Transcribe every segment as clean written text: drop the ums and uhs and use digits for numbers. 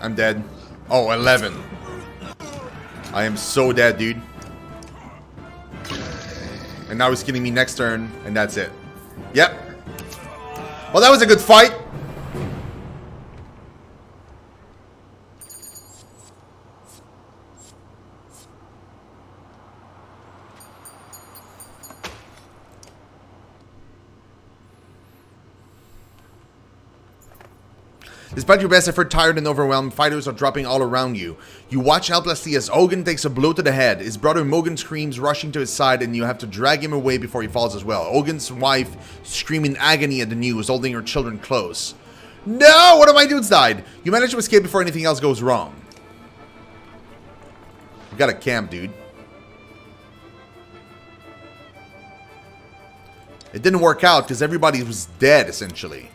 I'm dead. Oh, 11. I am so dead, dude. And now he's killing me next turn, and that's it. Yep. Well, that was a good fight. Despite your best effort, tired and overwhelmed, fighters are dropping all around you. You watch helplessly as Ogun takes a blow to the head. His brother Mogan screams, rushing to his side, and you have to drag him away before he falls as well. Ogun's wife screaming in agony at the news, holding her children close. No! One of my dudes died! You managed to escape before anything else goes wrong. We got a camp, dude. It didn't work out because everybody was dead, essentially.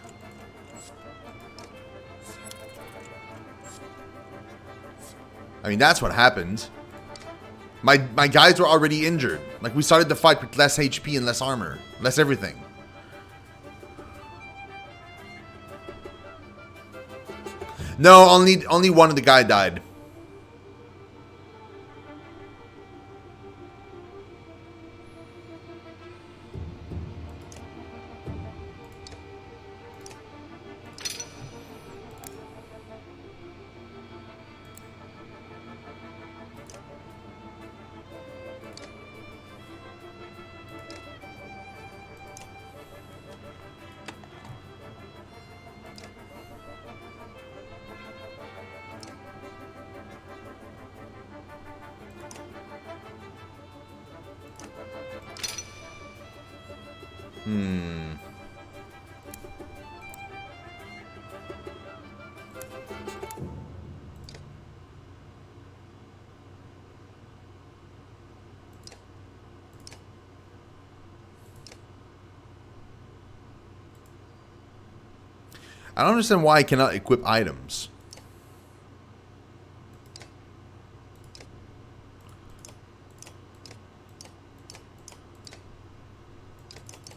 I mean, that's what happened. My guys were already injured. Like, we started the fight with less HP and less armor. Less everything. No, only one of the guy died. I don't understand why I cannot equip items.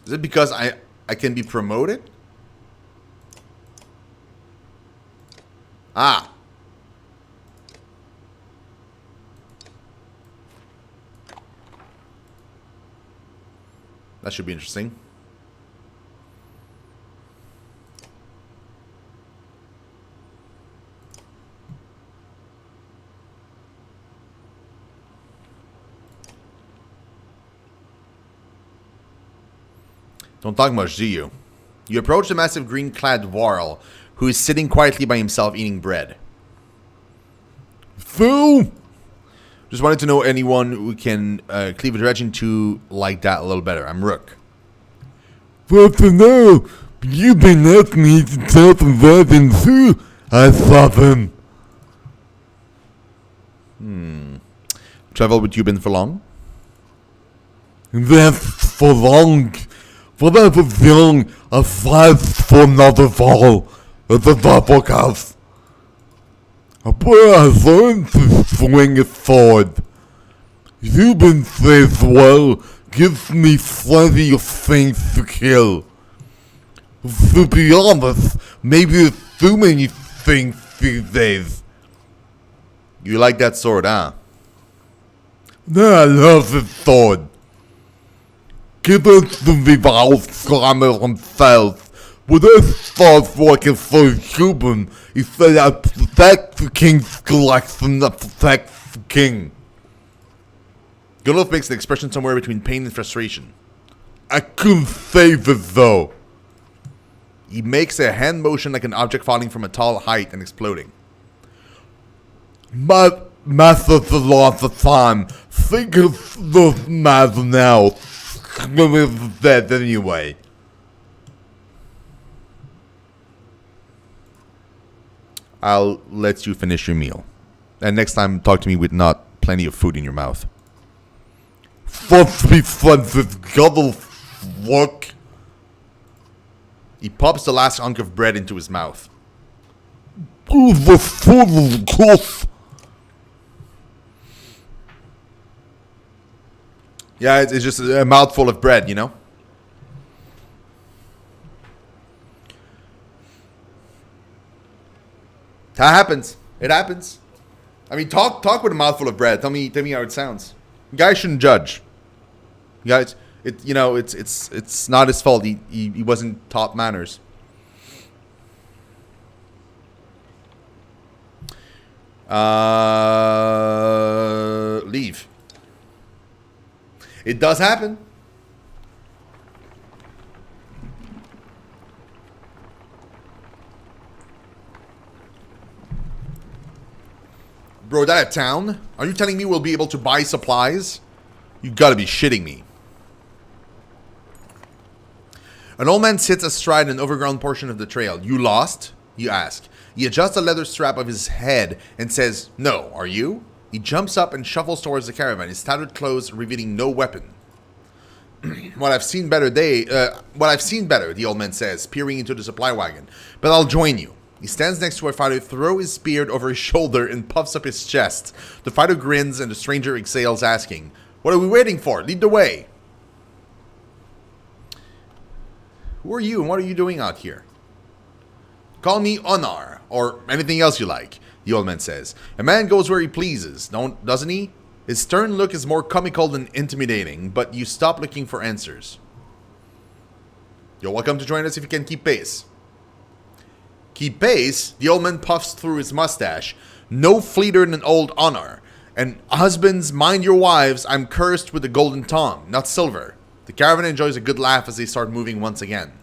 Is it because I can be promoted? Ah. That should be interesting. Don't talk much, do you? You approach the massive green-clad Varl, who is sitting quietly by himself eating bread. Fool! Just wanted to know anyone who can cleave a direction to like that a little better. I'm Rook. Well, to know, you've been asking me to tell them that and too. I saw them. Travel with Yuban for long? That's for long. When I was young, I fought for another fall at the double house. But I learned to swing a sword. Human says, well, gives me plenty of things to kill. To be honest, maybe it's too many things these days. You like that sword, huh? No, I love this sword. Give it to me while Slammer himself. When I start working for human, he said I protect the king's collection, I protect the king. Gunlof makes an expression somewhere between pain and frustration. I couldn't save it though. He makes a hand motion like an object falling from a tall height and exploding. My master's a lot of time. Think of the matter now. Swimming dead anyway. I'll let you finish your meal. And next time, talk to me with not plenty of food in your mouth. Supposed to be friends with Guddle work. He pops the last hunk of bread into his mouth. Ooh, the food is gross. Yeah, it's just a mouthful of bread, you know? That happens. It happens. I mean, talk with a mouthful of bread. Tell me how it sounds. You guys shouldn't judge. You guys, it's not his fault. He wasn't taught manners. Leave. It does happen. Bro, that a town? Are you telling me we'll be able to buy supplies? You gotta be shitting me. An old man sits astride an overgrown portion of the trail. You lost? You ask. He adjusts the leather strap of his head and says, no, are you? He jumps up and shuffles towards the caravan, his tattered clothes revealing no weapon. What I've seen better, the old man says, peering into the supply wagon. But I'll join you. He stands next to a fighter, throws his beard over his shoulder, and puffs up his chest. The fighter grins, and the stranger exhales, asking, what are we waiting for? Lead the way. Who are you, and what are you doing out here? Call me Onar, or anything else you like, the old man says. A man goes where he pleases, doesn't he? His stern look is more comical than intimidating, but you stop looking for answers. You're welcome to join us if you can keep pace. Keep pace? The old man puffs through his mustache. No fleeter than old Honor. And husbands, mind your wives, I'm cursed with a golden tongue, not silver. The caravan enjoys a good laugh as they start moving once again.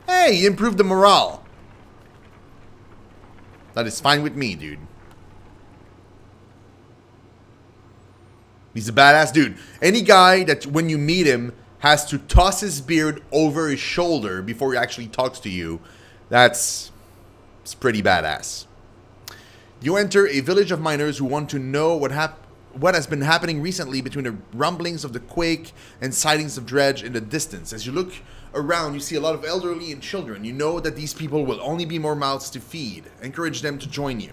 Hey, you improved the morale. That is fine with me, dude. He's a badass dude. Any guy that, when you meet him, has to toss his beard over his shoulder before he actually talks to you, it's pretty badass. You enter a village of miners who want to know what has been happening recently between the rumblings of the quake and sightings of dredge in the distance. As you look around, you see a lot of elderly and children. You know that these people will only be more mouths to feed. Encourage them to join you.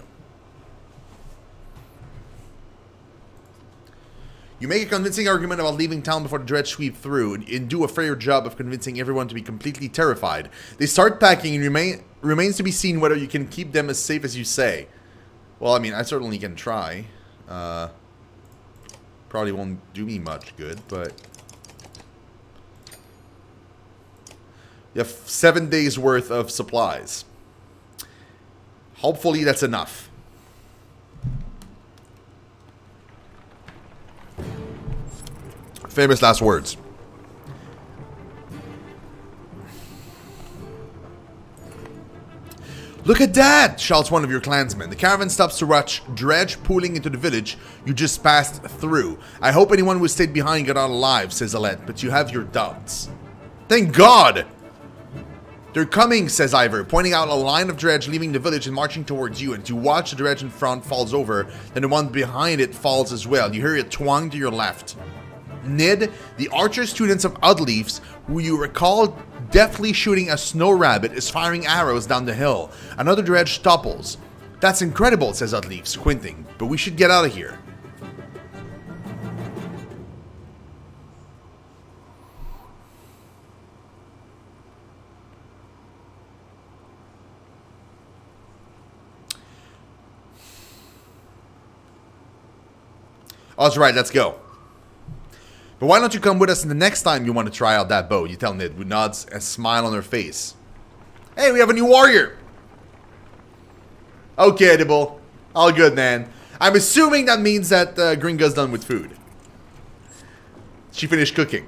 You make a convincing argument about leaving town before the dredge sweep through, and do a fair job of convincing everyone to be completely terrified. They start packing, and remains to be seen whether you can keep them as safe as you say. Well, I mean, I certainly can try. Probably won't do me much good, but... You have 7 days worth of supplies. Hopefully that's enough. Famous last words. Look at that! Shouts one of your clansmen. The caravan stops to watch dredge pooling into the village you just passed through. I hope anyone who stayed behind got out alive, says Alette, but you have your doubts. Thank God! They're coming, says Ivor, pointing out a line of dredge leaving the village and marching towards you. And you watch the dredge in front falls over, then the one behind it falls as well. You hear it twang to your left. Nid, the archer students of Oddleaf's, who you recall deftly shooting a snow rabbit, is firing arrows down the hill. Another dredge topples. That's incredible, says Oddleaf, squinting, but we should get out of here. Oh, that's right, let's go. But why don't you come with us the next time you want to try out that bow? You tell Nid, who nods a smile on her face. Hey, we have a new warrior! Okay, edible. All good, man. I'm assuming that means that Gringa's done with food. She finished cooking.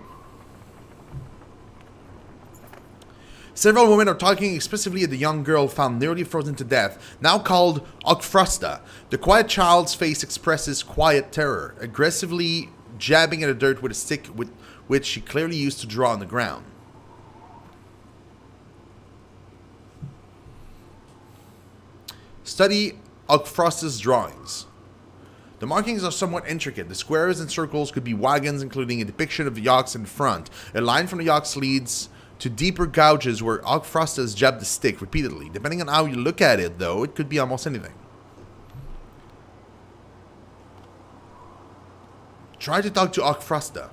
Several women are talking explicitly at the young girl found nearly frozen to death, now called Okfrosta. The quiet child's face expresses quiet terror, aggressively jabbing at the dirt with a stick with which she clearly used to draw on the ground. Study Okfrosta's drawings. The markings are somewhat intricate. The squares and circles could be wagons, including a depiction of the yokes in front. A line from the yokes leads to deeper gouges where Okfrosta has jabbed the stick repeatedly. Depending on how you look at it, though, it could be almost anything. Try to talk to Okfrosta.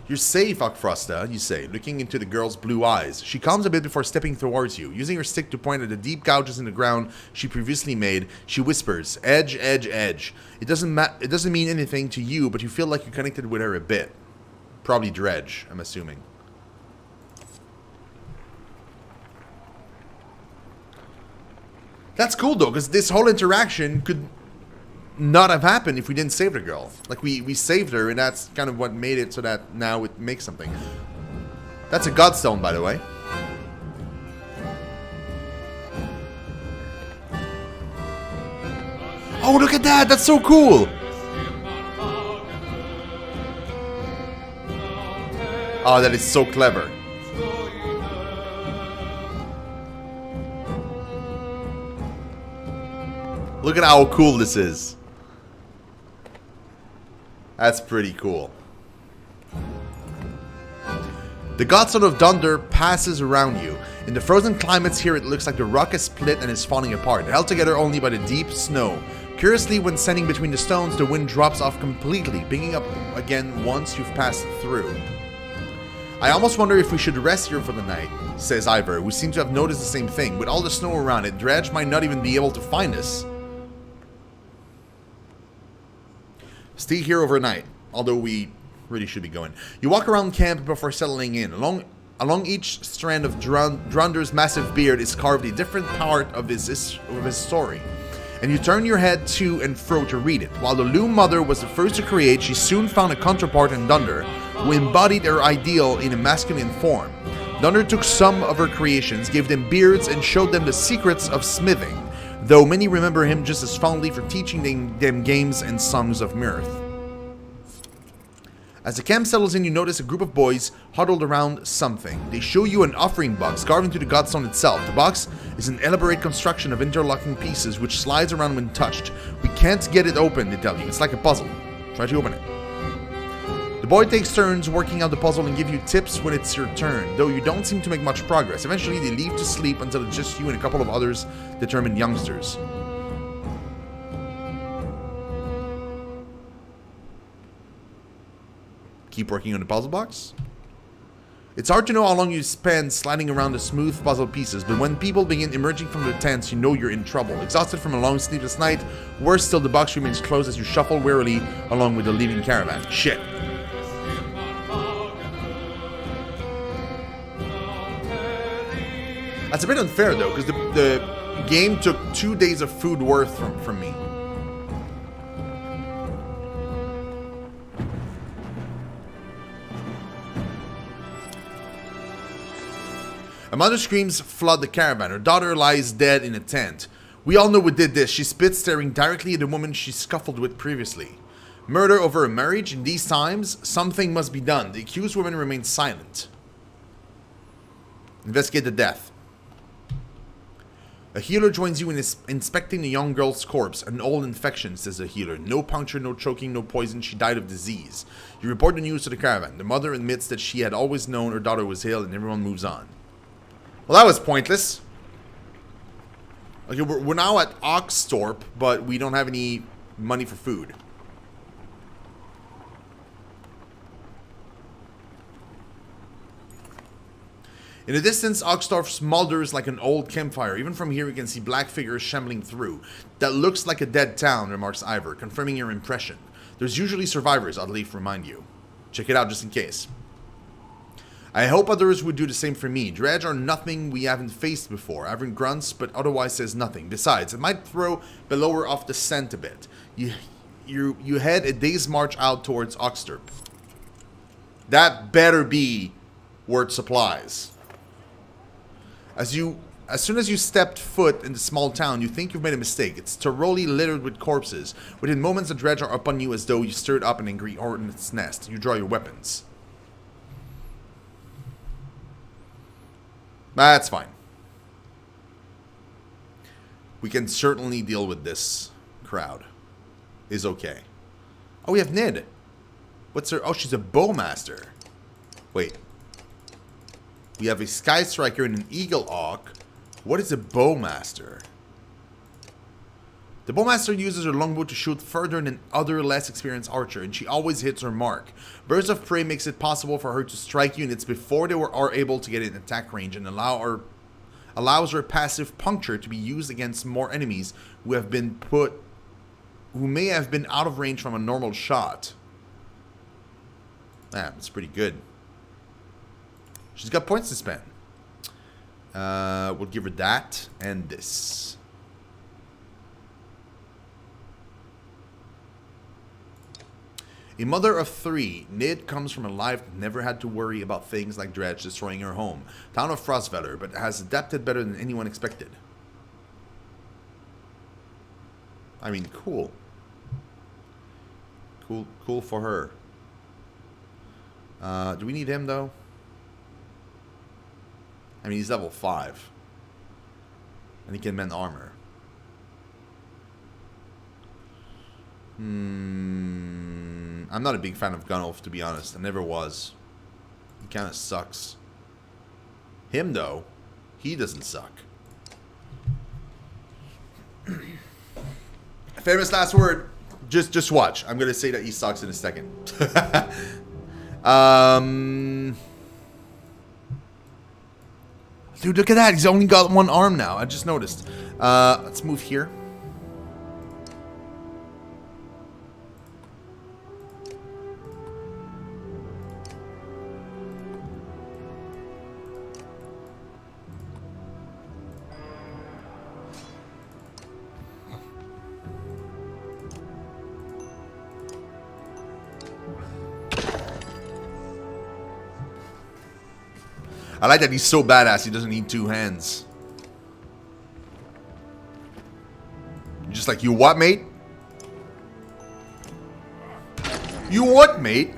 You're safe, Akfrosta, you say, looking into the girl's blue eyes. She calms a bit before stepping towards you. Using her stick to point at the deep gouges in the ground she previously made, she whispers, "Edge, edge, edge." It doesn't mean anything to you, but you feel like you connected with her a bit. Probably Dredge, I'm assuming. That's cool, though, because this whole interaction could not have happened if we didn't save the girl. Like, we saved her, and that's kind of what made it so that now it makes something. That's a godstone, by the way. Oh, look at that! That's so cool! Oh, that is so clever. Look at how cool this is. That's pretty cool. The Godson of Thunder passes around you. In the frozen climates here, it looks like the rock is split and is falling apart, held together only by the deep snow. Curiously, when standing between the stones, the wind drops off completely, picking up again once you've passed through. I almost wonder if we should rest here for the night, says Ivor, who seems to have noticed the same thing. With all the snow around it, Dredge might not even be able to find us. Stay here overnight, although we really should be going. You walk around camp before settling in. Along each strand of Drunder's massive beard is carved a different part of his story, and you turn your head to and fro to read it. While the Loom Mother was the first to create, she soon found a counterpart in Dunder, who embodied her ideal in a masculine form. Dunder took some of her creations, gave them beards, and showed them the secrets of smithing, though many remember him just as fondly for teaching them games and songs of mirth. As the camp settles in, you notice a group of boys huddled around something. They show you an offering box carved into the godstone itself. The box is an elaborate construction of interlocking pieces which slides around when touched. We can't get it open, they tell you. It's like a puzzle. Try to open it. The boy takes turns working out the puzzle and give you tips when it's your turn, though you don't seem to make much progress. Eventually, they leave to sleep until it's just you and a couple of others determined youngsters. Keep working on the puzzle box? It's hard to know how long you spend sliding around the smooth puzzle pieces, but when people begin emerging from their tents, you know you're in trouble. Exhausted from a long sleepless night, worse still, the box remains closed as you shuffle wearily along with the leaving caravan. Shit. That's a bit unfair, though, because the game took 2 days of food worth from me. A mother's screams flood the caravan. Her daughter lies dead in a tent. We all know who did this. She spits, staring directly at the woman she scuffled with previously. Murder over a marriage? In these times, something must be done. The accused woman remains silent. Investigate the death. A healer joins you in inspecting the young girl's corpse. An old infection, says the healer. No puncture, no choking, no poison. She died of disease. You report the news to the caravan. The mother admits that she had always known her daughter was ill, and everyone moves on. Well, that was pointless. Okay, we're now at Oxthorpe, but we don't have any money for food. In the distance, Oxthorpe smolders like an old campfire. Even from here, you can see black figures shambling through. That looks like a dead town, remarks Ivor, confirming your impression. There's usually survivors, I'd leave remind you. Check it out just in case. I hope others would do the same for me. Dredge are nothing we haven't faced before. Ivor grunts, but otherwise says nothing. Besides, it might throw Bellower off the scent a bit. You head a day's march out towards Oxthorpe. That better be worth supplies. As soon as you stepped foot in the small town, you think you've made a mistake. It's thoroughly littered with corpses. Within moments, the Dredge are upon you as though you stirred up an angry hornet's nest. You draw your weapons. That's fine. We can certainly deal with this crowd. Is okay. Oh, we have Nid. What's her? Oh, she's a bowmaster. Wait. We have a Sky Striker and an Eagle Hawk. What is a bowmaster? The bowmaster uses her longbow to shoot further than other less experienced archer, and she always hits her mark. Burst of Prey makes it possible for her to strike units before they are able to get in attack range, and allows her passive puncture to be used against more enemies who may have been out of range from a normal shot. That's pretty good. She's got points to spend. We'll give her that and this. A mother of 3, Nid comes from a life that never had to worry about things like dredge destroying her home, town of Frostfeller, but has adapted better than anyone expected. I mean, cool. Cool for her. Do we need him, though? I mean, he's level 5. And he can mend armor. I'm not a big fan of Gunolf, to be honest. I never was. He kind of sucks. Him, though, he doesn't suck. Famous last word. Just watch. I'm going to say that he sucks in a second. Dude, look at that. He's only got one arm now. I just noticed. Let's move here. I like that he's so badass he doesn't need 2 hands. Just like, you what, mate? You what, mate?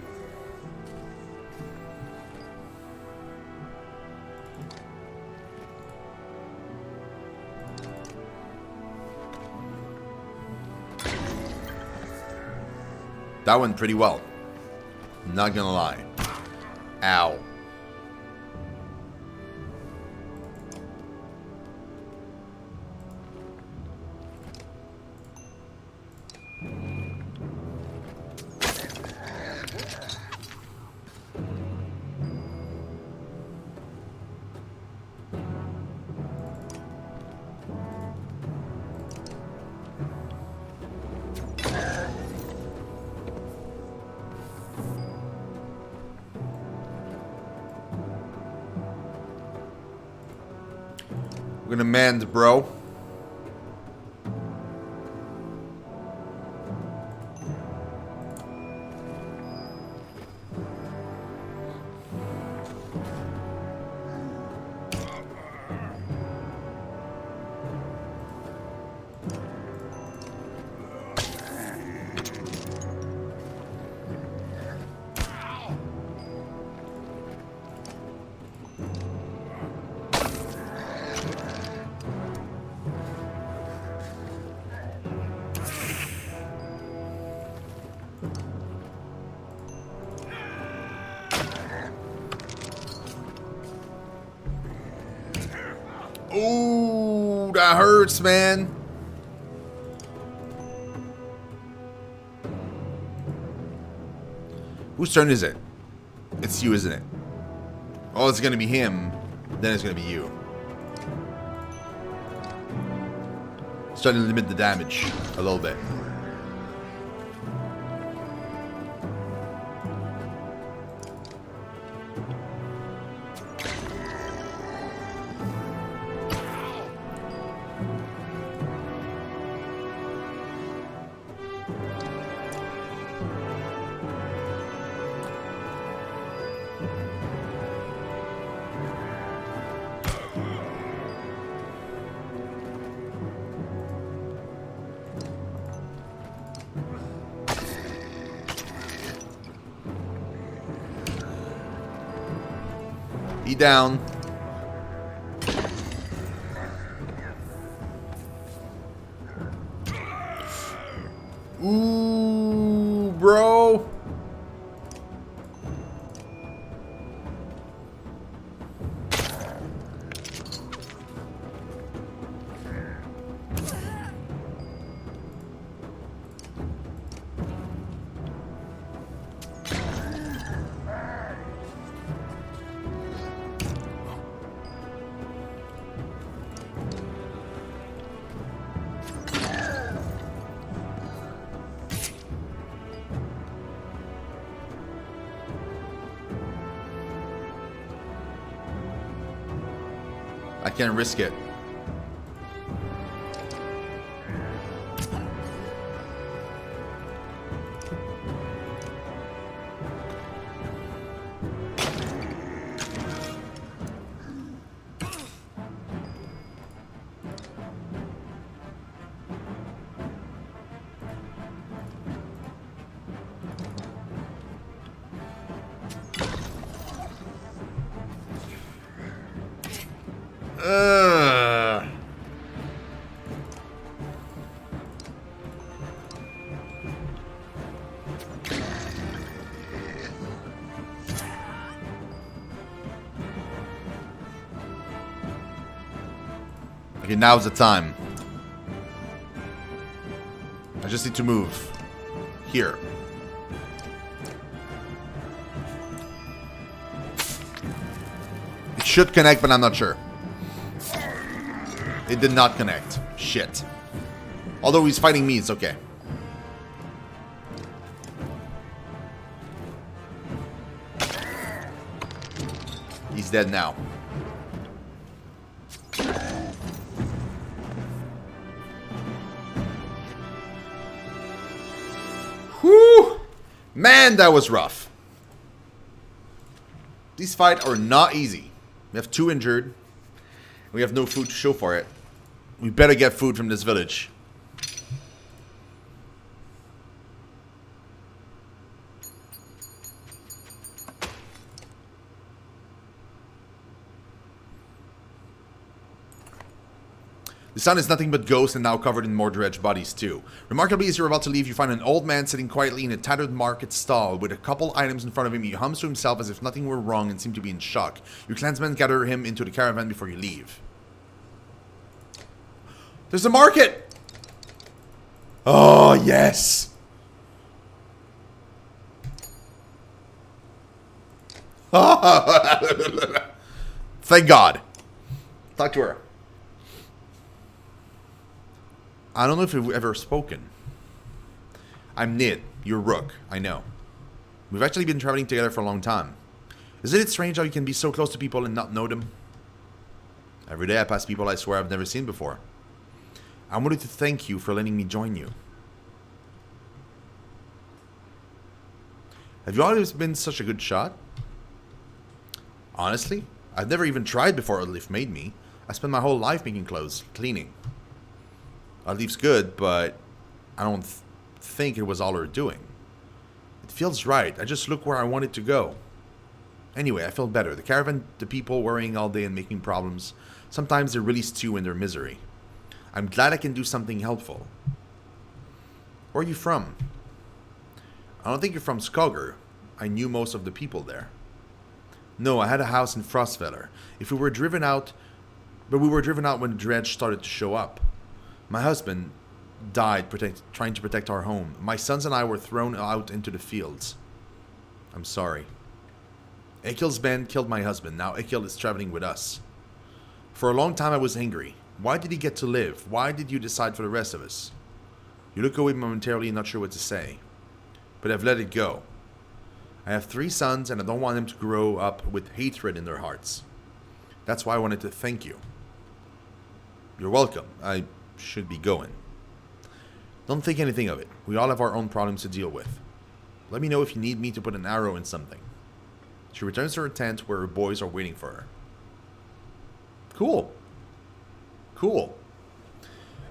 That went pretty well. Not gonna lie. Ow. We're gonna mend, bro. Ooh, that hurts, man. Whose turn is it? It's you, isn't it? Oh, it's gonna be him. Then it's gonna be you. Starting to limit the damage a little bit. He down. Ooh, bro. I can't risk it. Okay, now's the time. I just need to move. Here. It should connect, but I'm not sure. It did not connect. Shit. Although he's fighting me, it's okay. He's dead now. Whew! Man, that was rough. These fights are not easy. We have 2 injured. We have no food to show for it. We better get food from this village. The sun is nothing but ghosts and now covered in more dredged bodies too. Remarkably, as you're about to leave, you find an old man sitting quietly in a tattered market stall with a couple items in front of him. He hums to himself as if nothing were wrong and seemed to be in shock. Your clansmen gather him into the caravan before you leave. There's a market! Oh, yes! Thank God. Talk to her. I don't know if we've ever spoken. I'm Nid, you're Rook, I know. We've actually been traveling together for a long time. Isn't it strange how you can be so close to people and not know them? Every day I pass people I swear I've never seen before. I wanted to thank you for letting me join you. Have you always been such a good shot? Honestly, I've never even tried before Oddleif made me. I spent my whole life making clothes, cleaning. Oddleif's good, but I don't think it was all her doing. It feels right. I just look where I want it to go. Anyway, I feel better. The caravan, the people worrying all day and making problems. Sometimes they really stew in their misery. I'm glad I can do something helpful. Where are you from? I don't think you're from Skogr. I knew most of the people there. No, I had a house in Frostfeller. But we were driven out when the dredge started to show up. My husband died trying to protect our home. My sons and I were thrown out into the fields. I'm sorry. Ekil's band killed my husband. Now Ekil is traveling with us. For a long time I was angry. Why did he get to live? Why did you decide for the rest of us? You look away momentarily, not sure what to say. But I've let it go. I have 3 sons and I don't want them to grow up with hatred in their hearts. That's why I wanted to thank you. You're welcome. I should be going. Don't think anything of it. We all have our own problems to deal with. Let me know if you need me to put an arrow in something. She returns to her tent where her boys are waiting for her. Cool. Cool.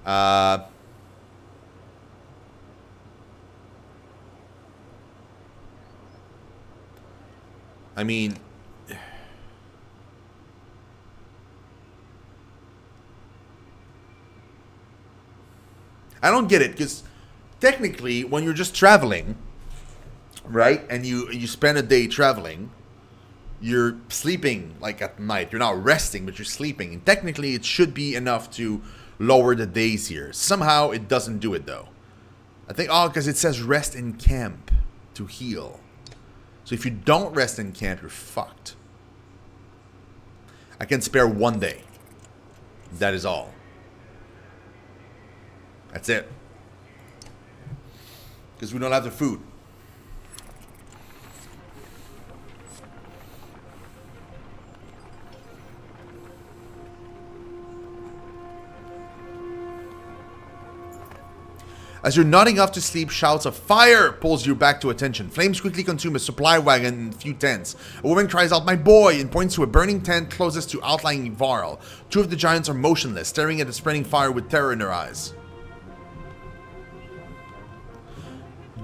I mean, I don't get it, because technically when you're just traveling, right, and you spend a day traveling, you're sleeping like at night. You're not resting, but you're sleeping. And technically it should be enough to lower the days here. Somehow it doesn't do it though. I think, because it says rest in camp to heal. So if you don't rest in camp, you're fucked. I can spare 1 day. That is all. That's it. Because we don't have the food. As you're nodding off to sleep, shouts of fire pulls you back to attention. Flames quickly consume a supply wagon and a few tents. A woman cries out, "My boy!" and points to a burning tent closest to outlying Varl. Two of the giants are motionless, staring at the spreading fire with terror in their eyes.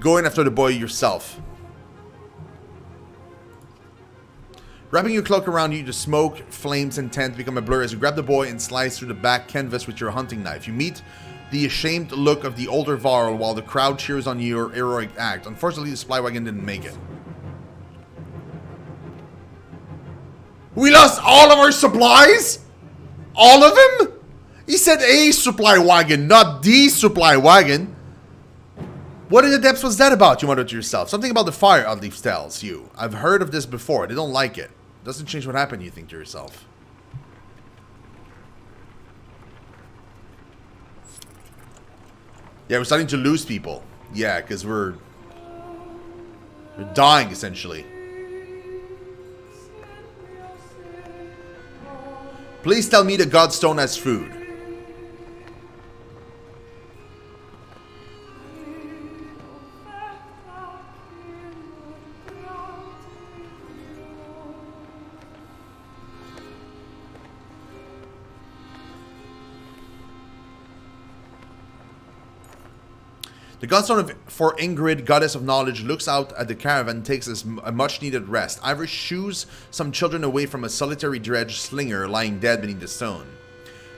Go in after the boy yourself. Wrapping your cloak around you, the smoke, flames, and tent become a blur as you grab the boy and slice through the back canvas with your hunting knife. You meet the ashamed look of the older Varl while the crowd cheers on your heroic act. Unfortunately, the supply wagon didn't make it. We lost all of our supplies? All of them? He said a supply wagon, not the supply wagon. What in the depths was that about, you mutter to yourself? Something about the fire, Oddleaf tells you. I've heard of this before. They don't like it. Doesn't change what happened, you think to yourself. Yeah, we're starting to lose people. Yeah, because we're dying, essentially. Please tell me the Godstone has food. The Godstone for Ingrid, goddess of knowledge, looks out at the caravan and takes a much-needed rest. Ivor shoos some children away from a solitary dredge slinger lying dead beneath the stone.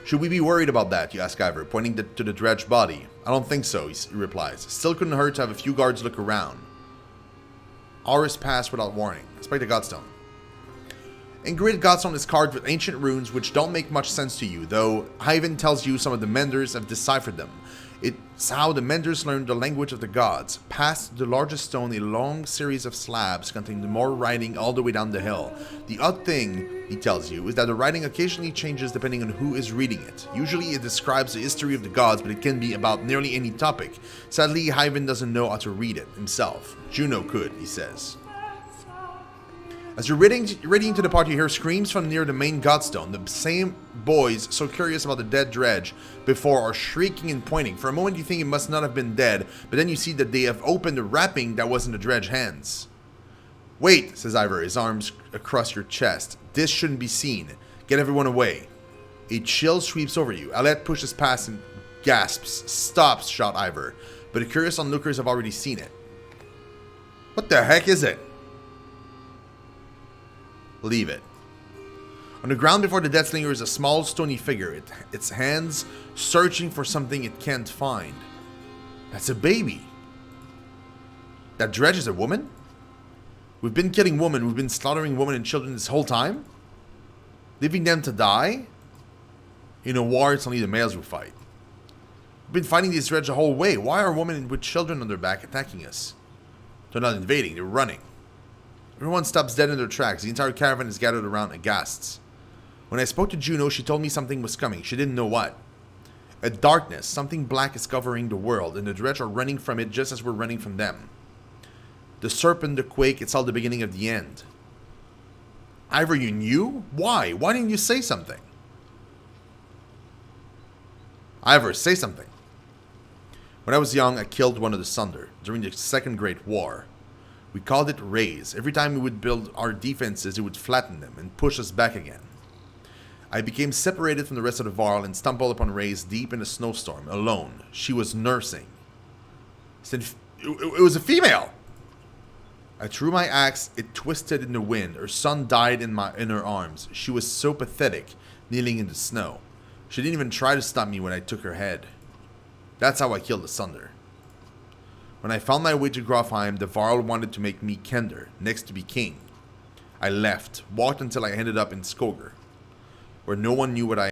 Should we be worried about that, you ask Ivor, pointing to the dredge body. I don't think so, he replies. Still couldn't hurt to have a few guards look around. Hours pass without warning. Inspect the Godstone. Ingrid Godstone is carved with ancient runes which don't make much sense to you, though Ivan tells you some of the menders have deciphered them. It's how the menders learned the language of the gods. Past the largest stone, a long series of slabs containing more writing all the way down the hill. The odd thing, he tells you, is that the writing occasionally changes depending on who is reading it. Usually it describes the history of the gods, but it can be about nearly any topic. Sadly, Ivan doesn't know how to read it himself. Juno could, he says. As you're readying to depart, you hear screams from near the main Godstone. The same boys, so curious about the dead dredge before, are shrieking and pointing. For a moment you think it must not have been dead, but then you see that they have opened the wrapping that was in the dredge hands. Wait, says Ivor, his arms across your chest. This shouldn't be seen. Get everyone away. A chill sweeps over you. Alette pushes past and gasps. Stops, shout Ivor. But the curious onlookers have already seen it. What the heck is it? Leave it. On the ground before the dead slinger is a small stony figure, its hands searching for something it can't find. That's a baby. That dredge is a woman? We've been killing women, we've been slaughtering women and children this whole time? Leaving them to die? In a war, it's only the males who fight. We've been fighting these dredge the whole way. Why are women with children on their back attacking us? They're not invading, they're running. Everyone stops dead in their tracks. The entire caravan is gathered around aghast. When I spoke to Juno, she told me something was coming. She didn't know what. A darkness, something black is covering the world, and the dredge are running from it just as we're running from them. The serpent, the quake, it's all the beginning of the end. Ivor, you knew? Why? Why didn't you say something? Ivor, say something. When I was young, I killed one of the Sunder during the Second Great War. We called it Raise. Every time we would build our defenses, it would flatten them and push us back again. I became separated from the rest of the Varl and stumbled upon Raise deep in a snowstorm, alone. She was nursing. It was a female! I threw my axe, it twisted in the wind. Her son died in her arms. She was so pathetic, kneeling in the snow. She didn't even try to stop me when I took her head. That's how I killed the Sunder. When I found my way to Grofheim, the Varl wanted to make me Kender, next to be king. I left, walked until I ended up in Skoger, where no one knew what I